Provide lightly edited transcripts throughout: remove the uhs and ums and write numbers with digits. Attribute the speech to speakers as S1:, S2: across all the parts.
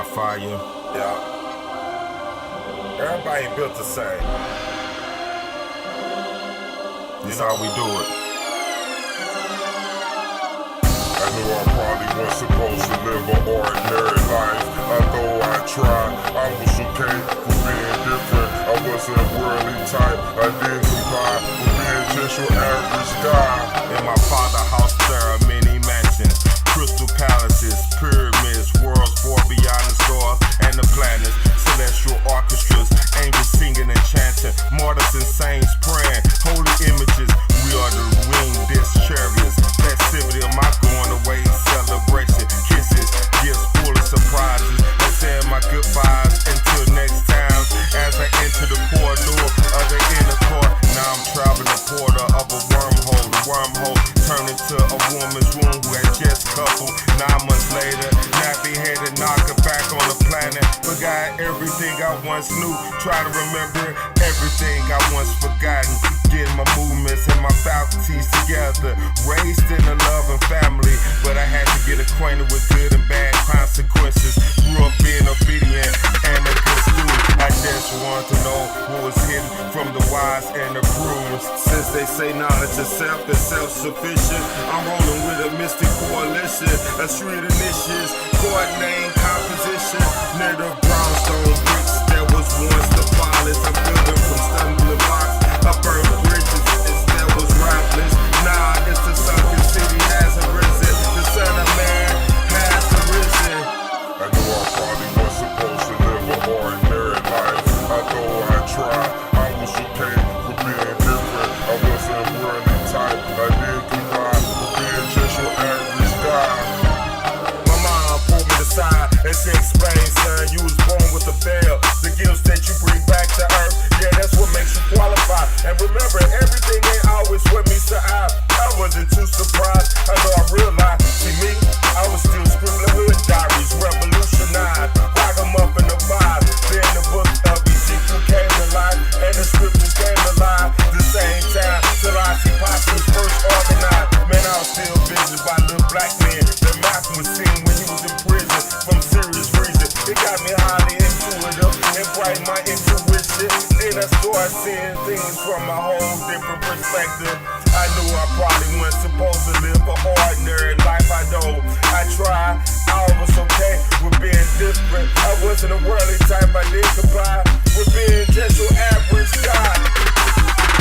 S1: hot fire. Yeah. Everybody ain't built the same. This how we do it. I knew I probably wasn't supposed to live an ordinary life. Although I tried, I was okay for being different. I wasn't worldly type. I didn't comply with being just your average guy. In my father's house there are many mansions, crystal palaces, pyramids, worlds far beyond the stars and the planets, celestial orchestras, angels singing and chanting, martyrs and saints praying, holy images. We are the winged disc chariots, festivity of my going away celebration, kisses, gifts full of surprises, and saying my goodbyes until next time. As I enter the corridor of the inner court, now I'm traveling the portal of a wormhole. The wormhole turned into a woman's womb who had just coupled. 9 months later, nappy headed knocker back on the planet. Forgot everything I once knew. Try to remember everything I once forgotten. Getting my movements and my faculties together. Raised in a loving family, but I had to get acquainted with good and bad consequences. Grew up being obedient and a good student. I just wanted to know what was hidden from the wise and the prudent. Since they say knowledge itself is self-sufficient, I'm rolling with a mystic coalition. A street initiates, coordinating composition. Near the brownstone bricks that was once the flawless. I'm building from stumbling blocks. I burned bridges that was rapless. Nah, it's the sunken city has arisen. The son of man has arisen. I knew I probably was supposed to live an ordinary life. Although I tried, I was okay for being different. I wasn't worldly type. I didn't comply with being just your average guy. My mom pulled me aside and she explained, son, you was born with a bell. The gifts that you bring back to earth, yeah, that's what makes you qualify. And remember, everything ain't always what meets the eye. I wasn't too surprised, I know I realized. See me, I was still scribbling hood diaries, revolutionized. Rock 'em up in the vibe. Then the book of Ezekiel came to life, and the scriptures came to life. The same time, till I see Posthumous first organized. Man, I was still visited by little black men. The Malcolm was seen when he was in prison from serious reason. It got me highly intuitive and brightened my intuition. Then I started seeing things from a whole different perspective. I knew I probably wasn't supposed to live an ordinary life. I know I tried, I was okay with being different. I wasn't a worldly type, I didn't comply with being just your average guy.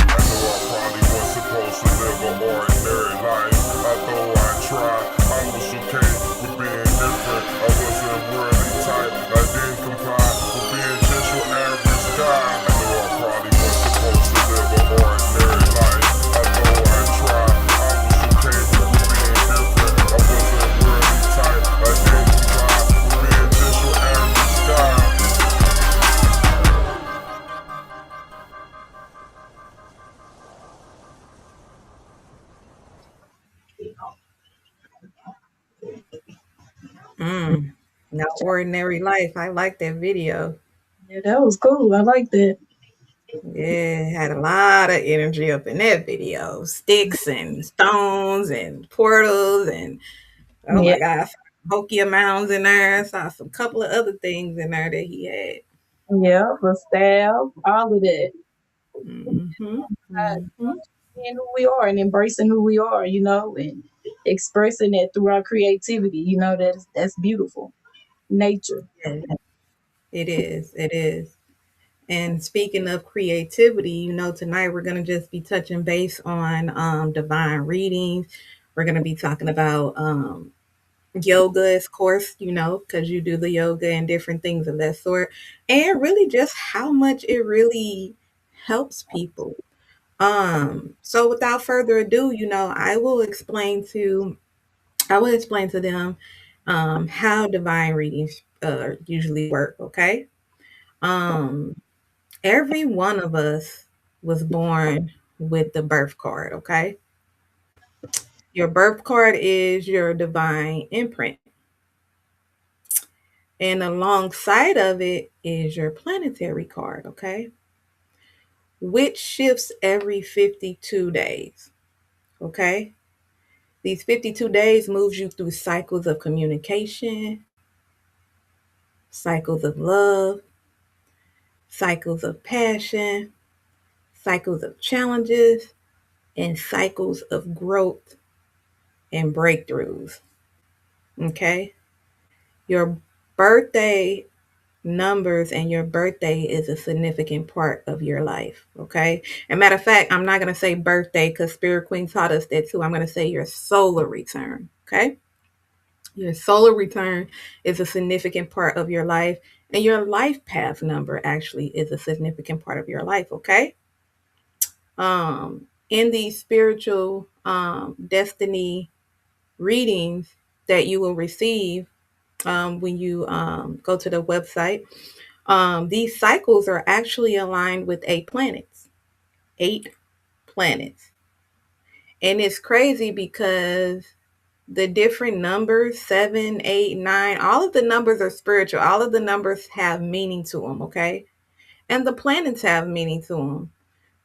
S1: I knew I probably wasn't supposed to live an ordinary life. Although I tried, I was okay with being different. I wasn't a worldly type, I didn't comply with being just your average guy. I knew I probably wasn't supposed to live an ordinary life. Although I tried, I was okay with being different. I wasn't a worldly type, I didn't comply with being just your average guy.
S2: No ordinary life. I like that video.
S3: Yeah, that was cool. I like that.
S2: Yeah, had a lot of energy up in that video. Sticks and stones and portals and oh
S3: Yeah,
S2: my gosh, Hokia mounds in there. I saw some couple of other things in there that he had.
S3: yeah, the staff, all of that.
S2: Mm-hmm. Mm-hmm.
S3: Being who we are and embracing who we are, and expressing that through our creativity, that's beautiful. Nature.
S2: Yeah, it is. It is. And speaking of creativity, tonight we're going to just be touching base on divine readings. We're going to be talking about yoga, of course, because you do the yoga and different things of that sort. And really just how much it really helps people. So without further ado, I will explain to them how divine readings usually work, okay? Um, every one of us was born with the birth card, okay? Your birth card is your divine imprint. And alongside of it is your planetary card, okay? Which shifts every 52 days, okay? These 52 days moves you through cycles of communication, cycles of love, cycles of passion, cycles of challenges, and cycles of growth and breakthroughs. Okay? Your birthday numbers and your birthday is a significant part of your life. Okay? And matter of fact, I'm not going to say birthday because Spirit Queen taught us that too. I'm going to say your solar return. Okay? Your solar return is a significant part of your life, and your life path number actually is a significant part of your life. Okay? In these spiritual destiny readings that you will receive when you go to the website, these cycles are actually aligned with 8 planets. 8 planets. And it's crazy because the different numbers 7, 8, 9, all of the numbers are spiritual. All of the numbers have meaning to them, okay? And the planets have meaning to them.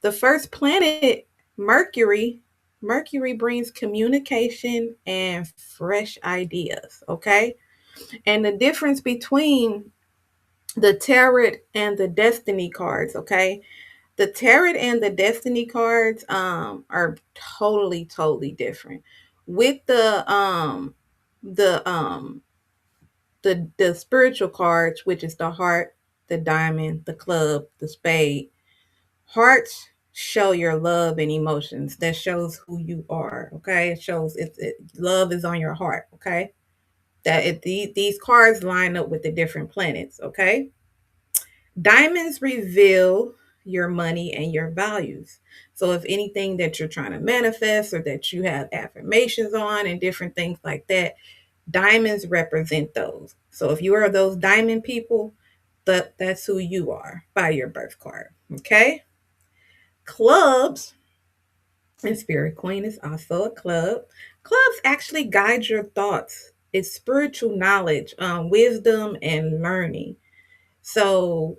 S2: The first planet, Mercury, Mercury brings communication and fresh ideas, okay? And the difference between the tarot and the destiny cards, okay? The tarot and the destiny cards are totally different. With the the spiritual cards, which is the heart, the diamond, the club, the spade. Hearts show your love and emotions. That shows who you are. Okay, it shows love is on your heart. Okay, these cards line up with the different planets. Okay, diamonds reveal your money and your values. So if anything that you're trying to manifest or that you have affirmations on and different things like that, diamonds represent those. So if you are those diamond people, that's who you are by your birth card. Okay. Clubs, and Spirit Queen is also a club. Clubs actually guide your thoughts. It's spiritual knowledge, wisdom, and learning. So,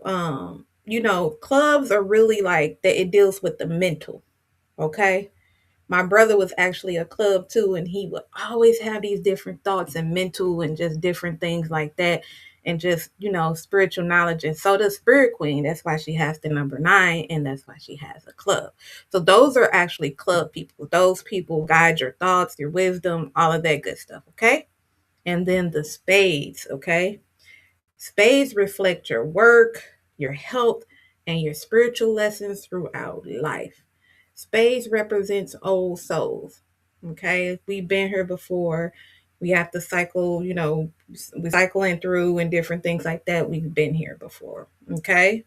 S2: clubs are really like that. It deals with the mental. Okay. My brother was actually a club too, and he would always have these different thoughts and mental and just different things like that, and just spiritual knowledge. And so does Spirit Queen. That's why she has the number 9, and that's why she has a club. So those are actually club people. Those people guide your thoughts, your wisdom, all of that good stuff. Okay, and then the spades. Okay, spades reflect your work, your health, and your spiritual lessons throughout life. Spades represents old souls. Okay, we've been here before. We have to cycle, we cycling through and different things like that. We've been here before. Okay.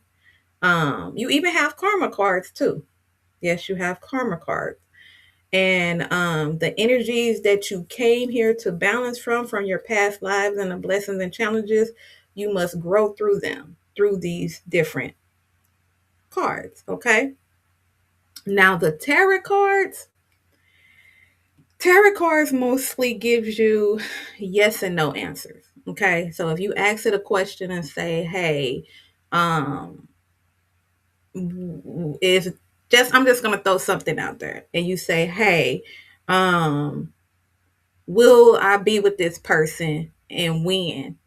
S2: You even have karma cards too. Yes, you have karma cards. And the energies that you came here to balance from your past lives and the blessings and challenges, you must grow through them through these different cards. Okay. Now the tarot cards mostly gives you yes and no answers. Okay. So if you ask it a question and say, hey, um, is just I'm just gonna throw something out there and you say, hey, um, will I be with this person and when?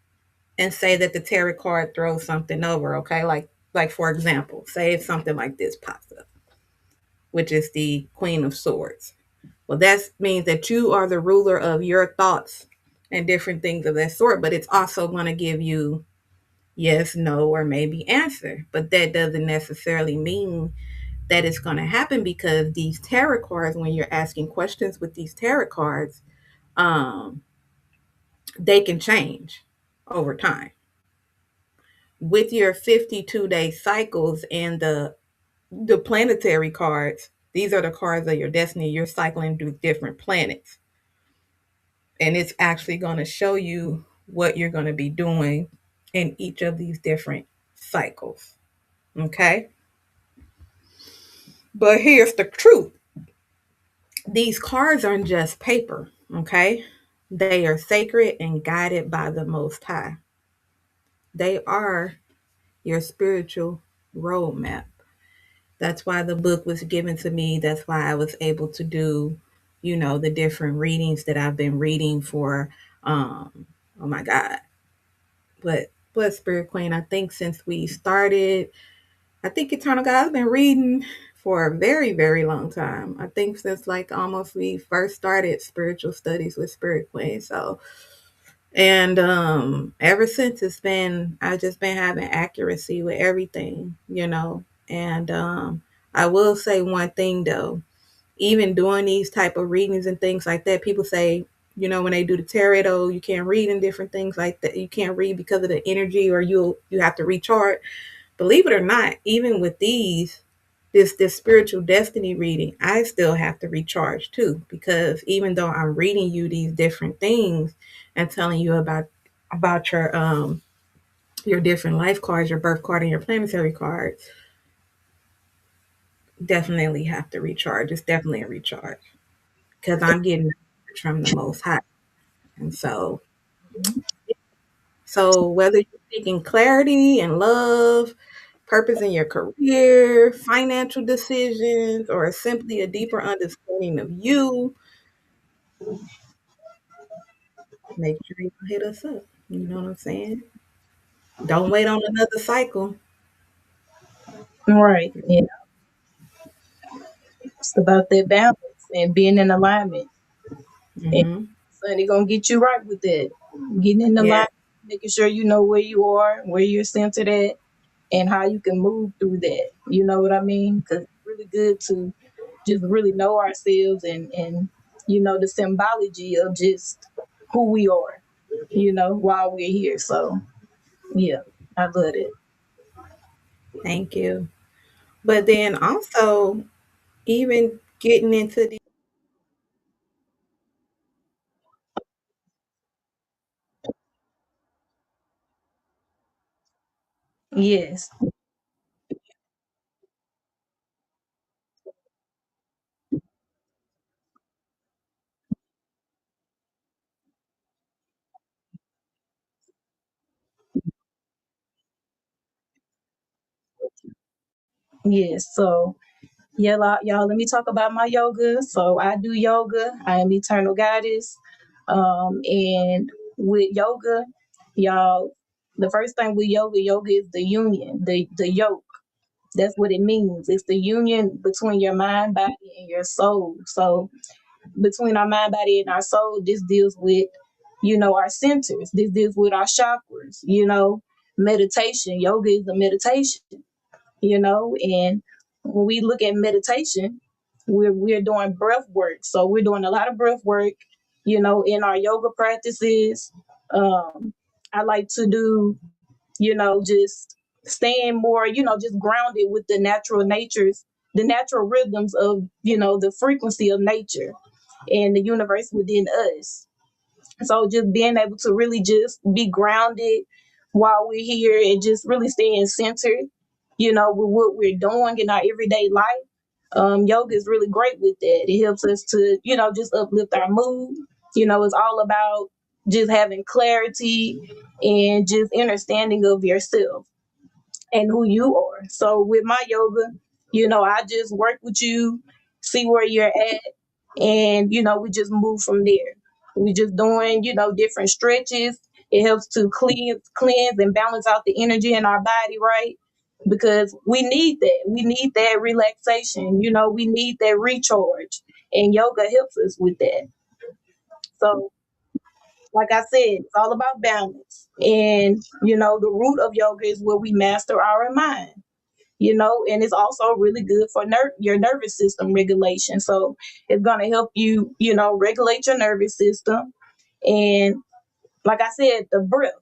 S2: And say that the tarot card throws something over, okay? Like for example, say if something like this pops up, which is the Queen of Swords. Well, that means that you are the ruler of your thoughts and different things of that sort, but it's also going to give you yes, no, or maybe answer. But that doesn't necessarily mean that it's going to happen because these tarot cards, when you're asking questions with these tarot cards, um, they can change over time. With your 52-day cycles and the planetary cards, these are the cards of your destiny. You're cycling through different planets. And it's actually going to show you what you're going to be doing in each of these different cycles. Okay? But here's the truth. These cards aren't just paper, okay? They are sacred and guided by the Most High. They are your spiritual roadmap. That's why the book was given to me. That's why I was able to do, the different readings that I've been reading for, oh my God, what, But Spirit Queen, I think since we started, I think Eternal God's been reading for a very, very long time. I think since like almost we first started spiritual studies with Spirit Queen. So and ever since it's been I've just been having accuracy with everything, you know. And I will say one thing though, even doing these type of readings and things like that, people say, you know, when they do the tarot, oh, you can't read and different things like that. You can't read because of the energy, or you have to recharge. Believe it or not, even with this spiritual destiny reading, I still have to recharge too, because even though I'm reading you these different things and telling you about your different life cards, your birth card and your planetary card, definitely have to recharge. It's definitely a recharge because I'm getting from the most high. And so whether you're seeking clarity and love, purpose in your career, financial decisions, or simply a deeper understanding of you, make sure you hit us up. You know what I'm saying? Don't wait on another cycle.
S3: Right. Yeah. It's about that balance and being in alignment. And
S2: Hmm.
S3: Sunny gonna get you right with that. Getting in
S2: Yeah.
S3: alignment, making sure you know where you are, where you're centered at, and how you can move through that. You know what I mean? Because it's really good to just really know ourselves and you know the symbology of just who we are. You know while we're here. So yeah, I love it.
S2: Thank you. But then also, even getting into the
S3: Yes, yes. So yeah, y'all. Let me talk about my yoga. So I do yoga. I am Eternal Goddess. And with yoga, y'all, the first thing with yoga is the union, the yoke. That's what it means. It's the union between your mind, body, and your soul. So between our mind, body, and our soul, this deals with, you know, our centers. This deals with our chakras. You know, meditation. Yoga is a meditation. You know, and when we look at meditation, we're doing breath work. So we're doing a lot of breath work. You know, in our yoga practices. I like to do, you know, just staying more, you know, just grounded with the natural natures, the natural rhythms of, you know, the frequency of nature and the universe within us. So just being able to really just be grounded while we're here and just really staying centered, you know, with what we're doing in our everyday life. Yoga is really great with that. It helps us to, you know, just uplift our mood. You know, it's all about just having clarity and just understanding of yourself and who you are. So with my yoga, you know, I just work with you, see where you're at, and you know, we just move from there. We just doing, you know, different stretches. It helps to cleanse and balance out the energy in our body, right? Because we need that. We need that relaxation. You know, we need that recharge. And yoga helps us with that. So like I said, it's all about balance. And, you know, the root of yoga is where we master our mind, you know, and it's also really good for your nervous system regulation. So it's going to help you, you know, regulate your nervous system. And like I said, the breath.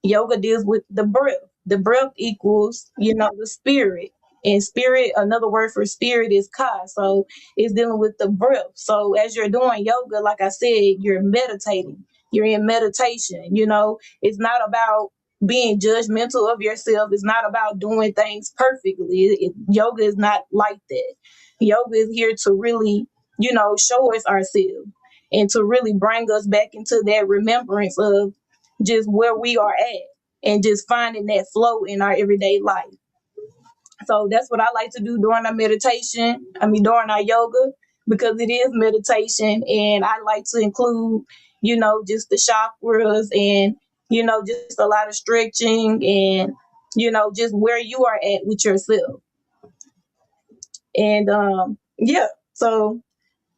S3: Yoga deals with the breath. The breath equals, you know, the spirit. And spirit, another word for spirit is ka. So it's dealing with the breath. So as you're doing yoga, like I said, you're meditating. You're in meditation. You know, it's not about being judgmental of yourself. It's not about doing things perfectly. Yoga is not like that. Yoga is here to really, you know, show us ourselves and to really bring us back into that remembrance of just where we are at and just finding that flow in our everyday life. So that's what I like to do during our meditation. I mean, during our yoga, because it is meditation. And I like to include, you know, just the chakras and just a lot of stretching and, just where you are at with yourself. And yeah, so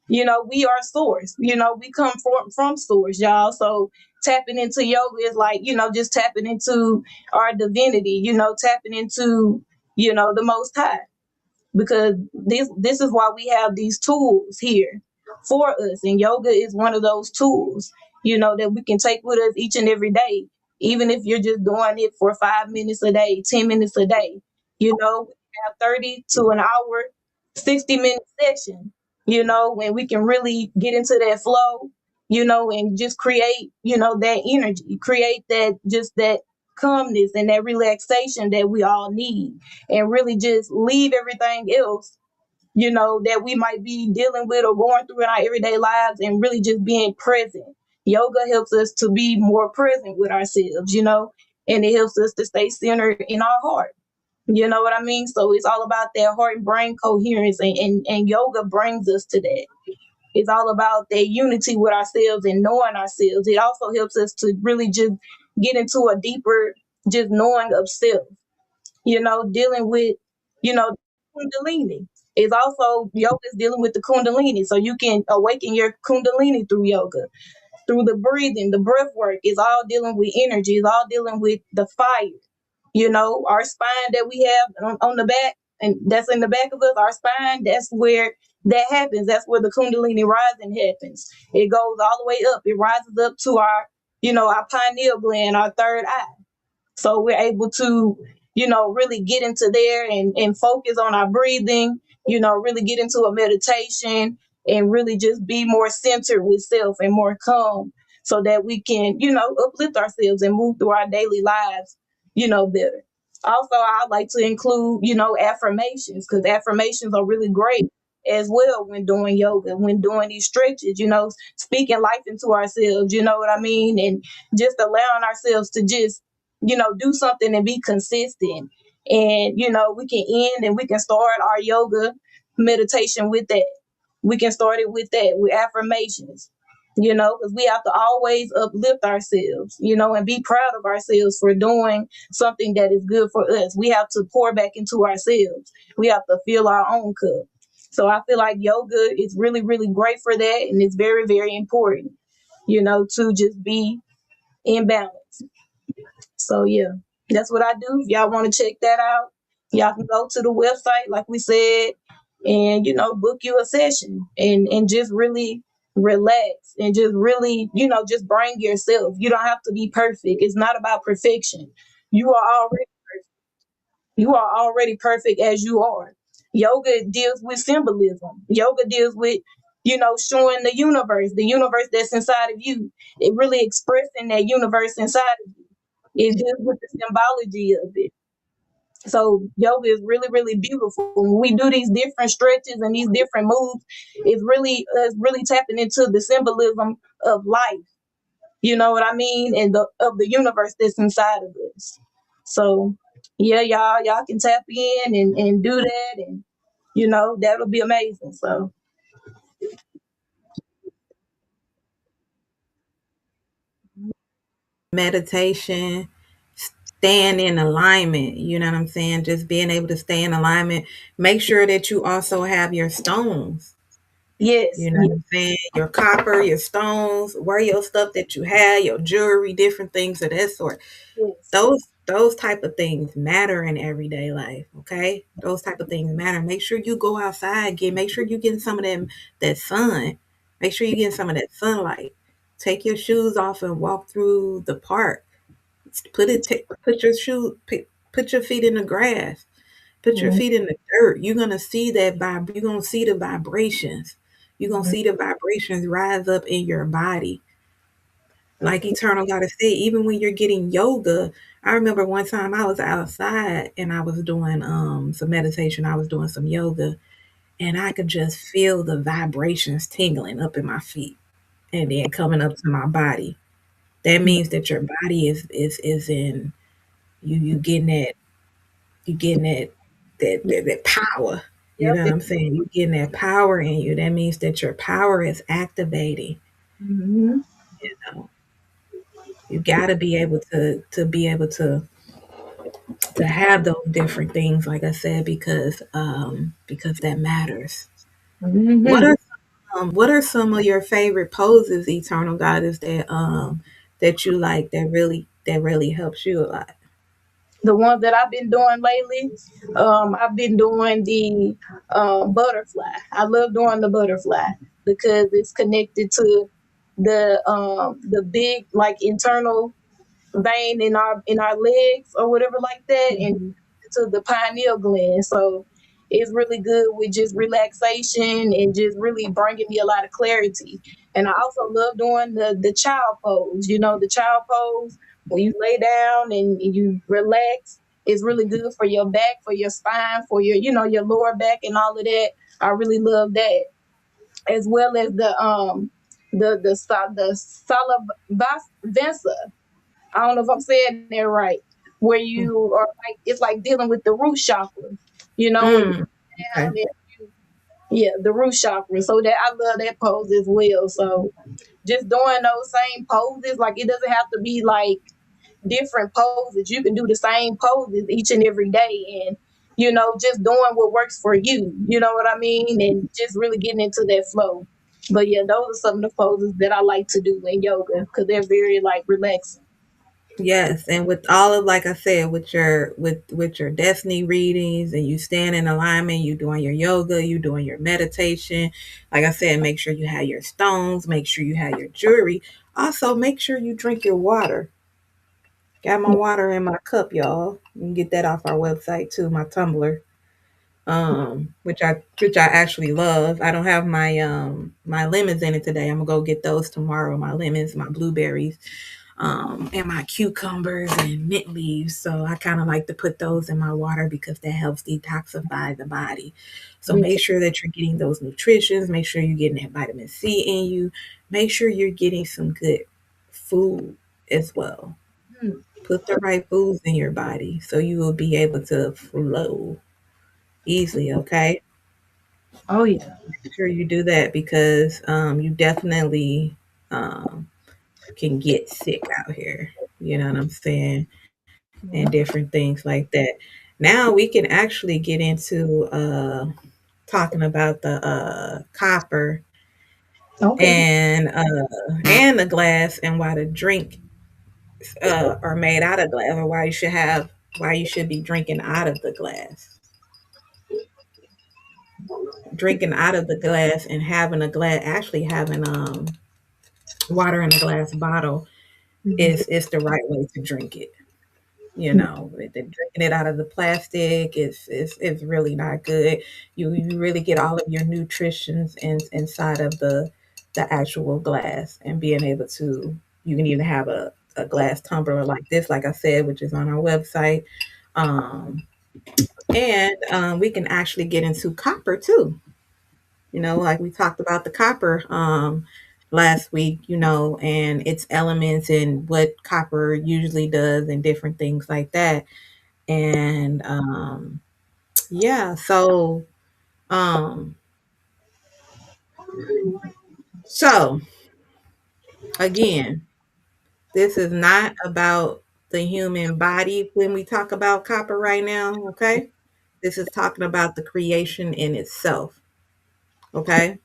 S3: we are source. We come from source, y'all. So tapping into yoga is like, just tapping into our divinity, tapping into, the most high. Because this is why we have these tools here for us. And yoga is one of those tools, that we can take with us each and every day. Even if you're just doing it for 5 minutes a day, 10 minutes a day, we have 30 to an hour, 60-minute session, when we can really get into that flow, and just create, that energy, create that calmness and that relaxation that we all need, and really just leave everything else, that we might be dealing with or going through in our everyday lives, and really just being present. Yoga helps us to be more present with ourselves, and it helps us to stay centered in our heart. You know what I mean? So it's all about that heart and brain coherence, and yoga brings us to that. It's all about that unity with ourselves and knowing ourselves. It also helps us to really just get into a deeper just knowing of self, dealing with, kundalini. It's also yoga is dealing with the kundalini. So you can awaken your kundalini through yoga, through the breathing, the breath work. Is all dealing with energy. It's all dealing with the fire. Our spine that we have on the back, and that's in the back of us, our spine, that's where that happens. That's where the kundalini rising happens. It goes all the way up. It rises up to our pineal gland, our third eye. So we're able to, really get into there and focus on our breathing, really get into a meditation and really just be more centered with self and more calm, so that we can, uplift ourselves and move through our daily lives, better. Also, I like to include, affirmations, because affirmations are really great as well when doing yoga, when doing these stretches, speaking life into ourselves, you know what I mean? And just allowing ourselves to just, do something and be consistent. And, we can end and we can start our yoga meditation with that. We can start it with that, with affirmations, because we have to always uplift ourselves, and be proud of ourselves for doing something that is good for us. We have to pour back into ourselves. We have to fill our own cup. So I feel like yoga is really, really great for that. And it's very, very important, to just be in balance. So yeah, that's what I do. If y'all want to check that out, y'all can go to the website, like we said, and book you a session and just really relax and just really, just bring yourself. You don't have to be perfect. It's not about perfection. You are already perfect. You are already perfect as you are. Yoga deals with symbolism. Yoga deals with, showing the universe that's inside of you. It really expressing that universe inside of you. It deals with the symbology of it. So yoga is really, really beautiful. When we do these different stretches and these different moves, it's really us really tapping into the symbolism of life. You know what I mean? And of the universe that's inside of us. So yeah, y'all can tap in and do that, and that'll be amazing. So
S2: Meditation, staying in alignment. You know what I'm saying? Just being able to stay in alignment. Make sure that you also have your stones.
S3: yes,
S2: You know what I'm saying? Your copper, your stones, wear your stuff that you have, your jewelry, different things of that sort.
S3: yes.
S2: Those type of things matter in everyday life. Okay, those type of things matter. Make sure you go outside, make sure you get some of that sun. Make sure you get some of that sunlight. Take your shoes off and walk through the park. Put your feet in the grass. Put your
S3: Mhm.
S2: feet in the dirt. You're gonna see you're gonna see the vibrations. You're gonna see the vibrations rise up in your body. Like Eternal Gotta say, even when you're getting yoga, I remember one time I was outside and I was doing some meditation, I was doing some yoga, and I could just feel the vibrations tingling up in my feet and then coming up to my body. That means that your body is in you getting that power. You
S3: Yep.
S2: know what I'm saying? You getting that power in you. That means that your power is activating.
S3: Mhm.
S2: You know, You got to be able to be able to have those different things, like I said, because that matters. What
S3: Hmm.
S2: are what are some of your favorite poses, Eternal Goddess, that you like that really helps you a lot?
S3: The ones that I've been doing lately, I've been doing the butterfly. I love doing the butterfly because it's connected to the big like internal vein in our legs or whatever like that, and
S2: Mhm.
S3: to the pineal gland. So it's really good with just relaxation and just really bringing me a lot of clarity. And I also love doing the child pose. You know, the child pose when you lay down and you relax. It's really good for your back, for your spine, for your your lower back and all of that. I really love that, as well as the Salavasa. I don't know if I'm saying that right. Where you are like, it's like dealing with the root chakra. You know, when you
S2: Mm,
S3: down
S2: okay.
S3: and yeah, the root chakra. So that I love that pose as well. So just doing those same poses, like it doesn't have to be like different poses. You can do the same poses each and every day, and just doing what works for you. You know what I mean? And just really getting into that flow. But yeah, those are some of the poses that I like to do in yoga because they're very like relaxing.
S2: Yes, and with all of, like I said, with your destiny readings, and you stand in alignment, you doing your yoga, you doing your meditation. Like I said, make sure you have your stones, make sure you have your jewelry. Also, make sure you drink your water. Got my water in my cup, y'all. You can get that off our website too, my tumbler. Which I actually love. I don't have my lemons in it today. I'm gonna go get those tomorrow. My lemons, my blueberries, and my cucumbers and mint leaves. So I kind of like to put those in my water because that helps detoxify the body. So make sure that you're getting those nutritions. Make sure you're getting that vitamin C in you. Make sure you're getting some good food as well.
S3: Mhm.
S2: Put the right foods in your body so you will be able to flow easily. Okay.
S3: Oh yeah.
S2: Make sure you do that because you definitely um, can get sick out here. You know what I'm saying? And different things like that. Now we can actually get into talking about the copper
S3: Okay.
S2: and the glass, and why the drink are made out of glass, or why you should be drinking out of the glass. Drinking out of the glass and having a glass, actually having water in a glass bottle is the right way to drink it. You know, drinking it out of the plastic is really not good. You really get all of your nutritions inside of the actual glass, and being able to, you can even have a glass tumbler like this, like I said, which is on our website. Um, and we can actually get into copper too. You know, like we talked about the copper last week, you know, and its elements and what copper usually does and different things like that. And yeah, so um so again, this is not about the human body when we talk about copper right now, okay? This is talking about the creation in itself, okay?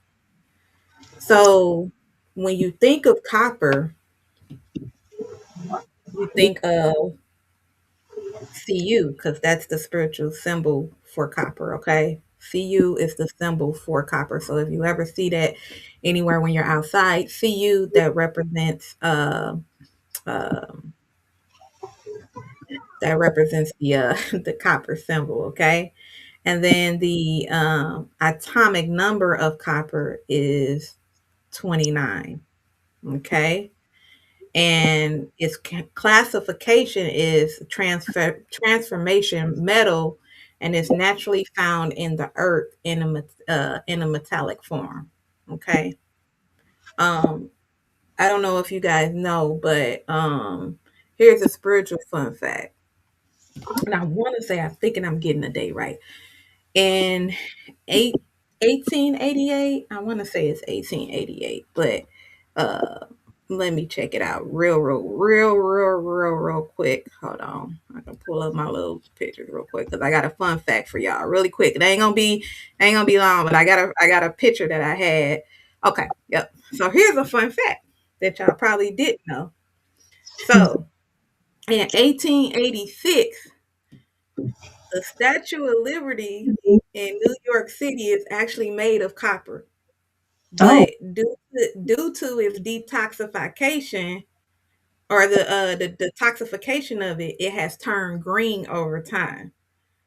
S2: So when you think of copper, you think of Cu, because that's the spiritual symbol for copper, okay? Cu is the symbol for copper. So if you ever see that anywhere when you're outside, Cu, um, that represents the the copper symbol, okay? And then the atomic number of copper is 29, okay? And its classification is transformation metal, and is naturally found in the earth in a metallic form. Okay. Um, I don't know if you guys know, but here's a spiritual fun fact. And I want to say, I'm thinking I'm getting the day right. In eight, 1888, I want to say it's 1888, but Let me check it out real quick. Hold on. I can pull up my little pictures real quick because I got a fun fact for y'all really quick. It ain't gonna be long, but I got a picture that I had. Okay, yep. So here's a fun fact that y'all probably didn't know. So in 1886, the Statue of Liberty in New York City is actually made of copper,
S3: Oh,
S2: but due to its detoxification, or the toxification of it, it has turned green over time.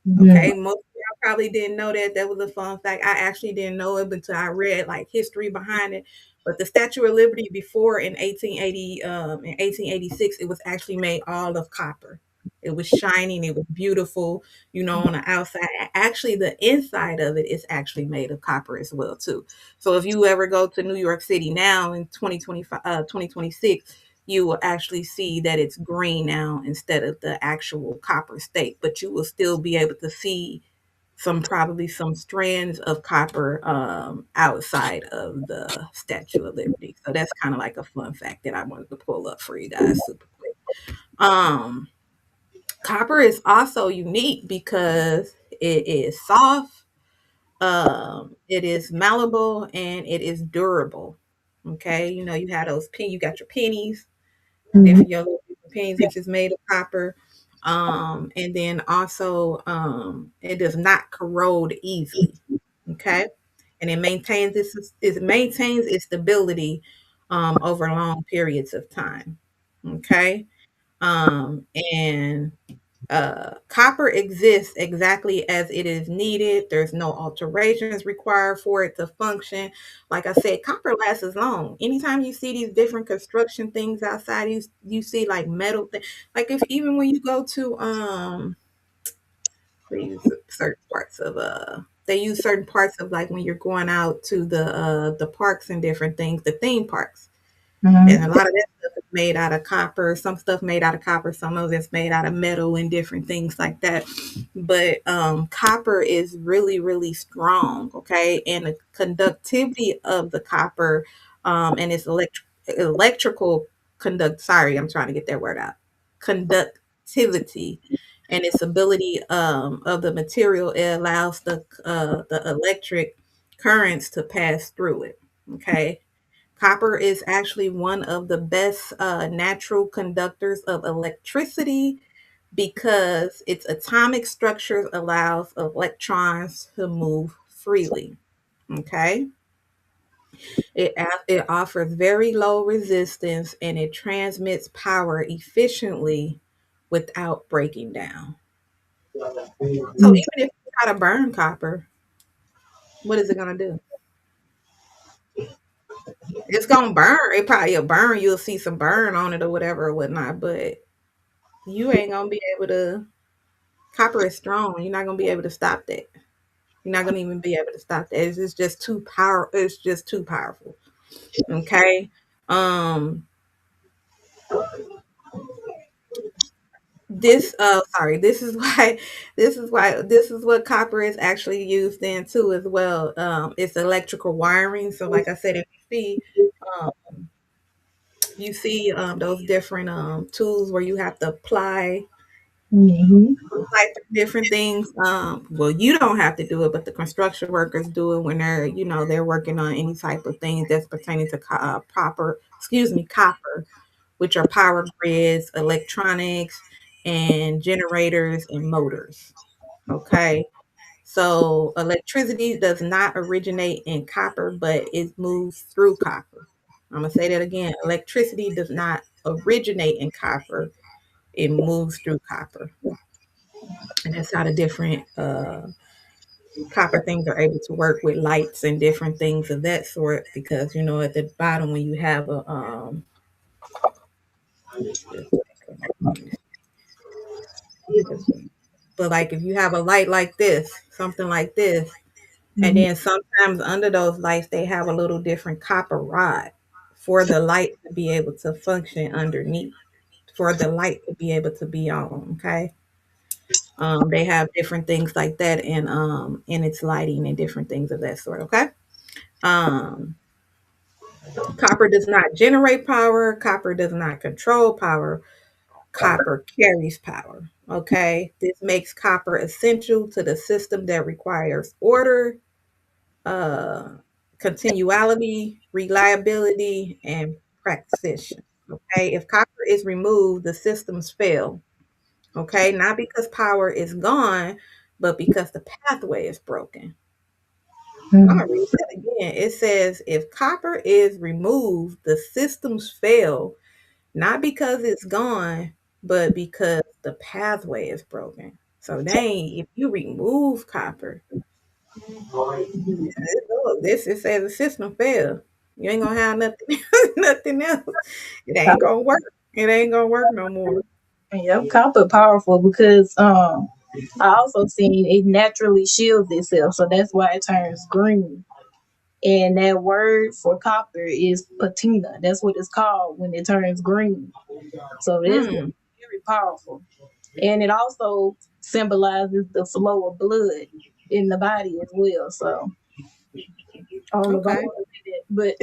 S3: yeah.
S2: Okay, most of y'all probably didn't know that. That was a fun fact. I actually didn't know it until I read like history behind it. But the Statue of Liberty before in 1886, it was actually made all of copper. It was shining. It was beautiful. On the outside. Actually, the inside of it is actually made of copper as well too. So if you ever go to New York City now in 2025, 2026, you will actually see that it's green now instead of the actual copper state, but you will still be able to see probably some strands of copper outside of the Statue of Liberty. So that's kind of like a fun fact that I wanted to pull up for you guys super quick. Um, Copper is also unique because it is soft, it is malleable, and it is durable. Okay, you have you got your pennies,
S3: Mhm.
S2: different yellow paints, which is made of copper. And then also it does not corrode easily. Okay. And it maintains its stability over long periods of time. Okay. And Copper exists exactly as it is needed. There's no alterations required for it to function. Like I said, copper lasts as long. Anytime you see these different construction things outside, you see like metal like if even when you go to they use certain parts of they use certain parts of like when you're going out to the parks and different things, the theme parks, and a
S3: Mhm.
S2: lot of that stuff is made out of copper. Some stuff made out of copper, some of it's made out of metal and different things like that. But copper is really, really strong, okay? And the conductivity of the copper and its electrical sorry, I'm trying to get that word out. Conductivity and its ability of the material, it allows the electric currents to pass through it. Okay. Copper is actually one of the best natural conductors of electricity because its atomic structure allows electrons to move freely. Okay. It offers very low resistance and it transmits power efficiently without breaking down. So
S3: Mhm.
S2: even if you try to burn copper, what is it going to do? It's going to burn. It probably will burn. You'll see some burn on it or whatever or whatnot, but you ain't going to be able to. Copper is strong. You're not going to be able to stop that. You're not going to even be able to stop that. It's just too power. It's just too powerful. Okay. Um, sorry, this is what copper is actually used in too as well. It's electrical wiring. So like I said, if um you see those different tools where you have to
S3: Mhm.
S2: apply different things. Well, you don't have to do it, but the construction workers do it when they're working on any type of things that's pertaining to copper, which are power grids, electronics, and generators and motors. Okay. So electricity does not originate in copper, but it moves through copper. I'm going to say that again. Electricity does not originate in copper, it moves through copper. And that's how the different copper things are able to work with lights and different things of that sort. Because at the bottom when you have a but like if you have a light like this, something like this, and
S3: Mhm.
S2: then sometimes under those lights they have a little different copper rod for the light to be able to function underneath, for the light to be able to be on. Okay. They have different things like that in its lighting and different things of that sort. Okay. Um, Copper does not generate power. Copper does not control power. Copper carries power. Okay. This makes copper essential to the system that requires order, uh, continuality, reliability, and precision. Okay. If copper is removed, the systems fail. Okay. Not because power is gone, but because the pathway is broken. I'm
S3: Mm.
S2: going to read that again. It says if copper is removed, the systems fail, not because it's gone, but because the pathway is broken. So dang, if you remove copper, this it says the system failed. You ain't gonna have nothing, nothing else. It ain't gonna work. It ain't gonna work no more.
S3: Yep, copper powerful because I also seen it naturally shields itself, so that's why it turns green. And that word for copper is patina. That's what it's called when it turns green. So this is
S2: Hmm.
S3: very powerful. And it also symbolizes the flow of blood in the body as well. So I don't know if I
S2: Okay.
S3: want to say that, but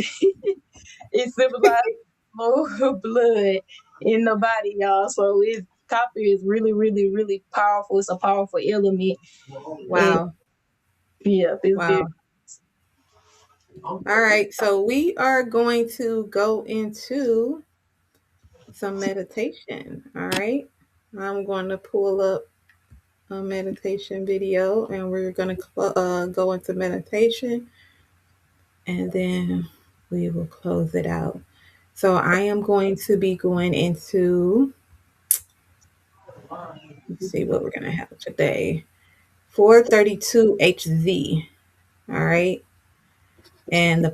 S3: it symbolizes the flow of blood in the body, y'all. So it's copper is really, really, really powerful. It's a powerful element. And
S2: Wow.
S3: yeah, it's very.
S2: Wow. All right. So we are going to go into some meditation. All right. I'm going to pull up a meditation video and we're going to go into meditation and then we will close it out. So I am going to be going into, let's see what we're going to have today, 432 HZ. All right. And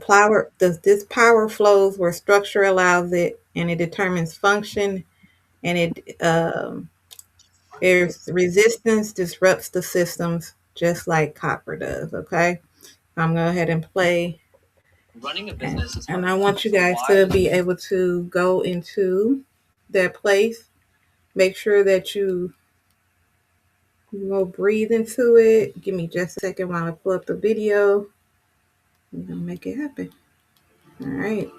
S2: this power flows where structure allows it and it determines function and there's resistance disrupts the systems just like copper does. Okay. I'm going to go ahead and play. Running a business is and I want you guys to be able to go into that place. Make sure that you go breathe into it. Give me just a second while I pull up the video. We're going to make it happen. All right.